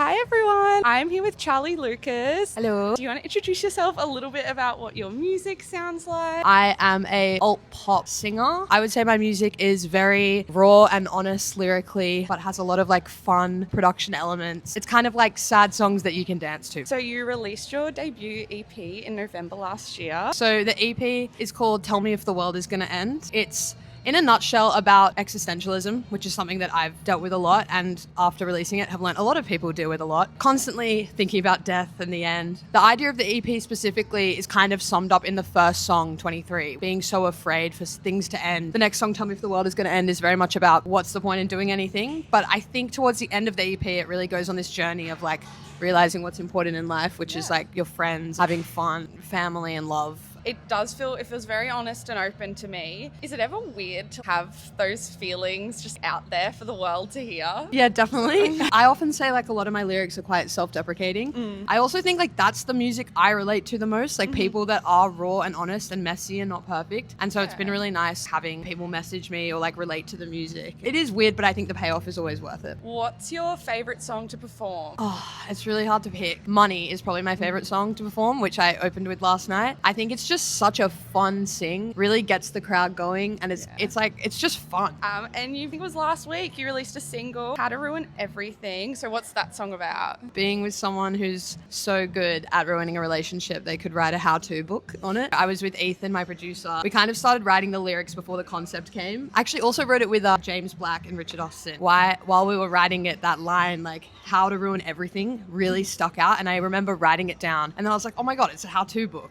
Hi everyone, I'm here with Charli Lucas. Hello. Do you want to introduce yourself a little bit about what your music sounds like? I am a alt pop singer. I would say my music is very raw and honest lyrically, but has a lot of like fun production elements. It's kind of like sad songs that you can dance to. So you released your debut EP in November last year. So the EP is called Tell Me If the World Is Gonna End. It's in a nutshell about existentialism, which is something that I've dealt with a lot, and after releasing it have learned a lot of people deal with a lot. Constantly thinking about death and the end. The idea of the EP specifically is kind of summed up in the first song, 23, being so afraid for things to end. The next song, Tell Me If the World Is Gonna End, is very much about what's the point in doing anything. But I think towards the end of the EP, it really goes on this journey of like realizing what's important in life, which is like your friends, having fun, family and love. It feels very honest and open to me. Is it ever weird to have those feelings just out there for the world to hear? Yeah, definitely. I often say like a lot of my lyrics are quite self-deprecating. I also think like that's the music I relate to the most, like people that are raw and honest and messy and not perfect. And so it's been really nice having people message me or like relate to the music. It is weird, but I think the payoff is always worth it. What's your favorite song to perform? Oh, it's really hard to pick. Money is probably my favorite song to perform, which I opened with last night. I think it's just such a fun sing, really gets the crowd going, and it's just fun. And you think it was last week you released a single, How to Ruin Everything. So what's that song about? Being with someone who's so good at ruining a relationship, they could write a how-to book on it. I was with Ethan, my producer. We kind of started writing the lyrics before the concept came. I actually also wrote it with James Black and Richard Austin. While we were writing it, that line, like, how to ruin everything, really stuck out, and I remember writing it down, and then I was like, oh my god, it's a how-to book.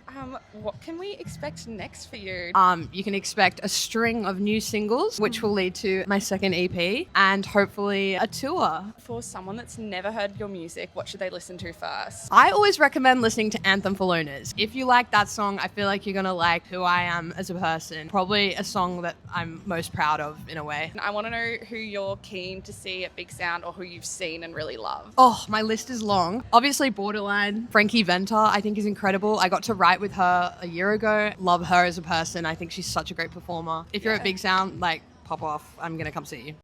What can we expect next for you? You can expect a string of new singles, which will lead to my second EP, and hopefully a tour. For someone that's never heard your music, what should they listen to first? I always recommend listening to Anthem for Loners. If you like that song, I feel like you're gonna like who I am as a person. Probably a song that I'm most proud of in a way. I want to know who you're keen to see at Big Sound or who you've seen and really love. Oh, my list is long. Obviously Borderline. Frankie Venter, I think is incredible. I got to write with her a year ago. Love her as a person. I think she's such a great performer. If you're at Big Sound, like, pop off. I'm gonna come see you.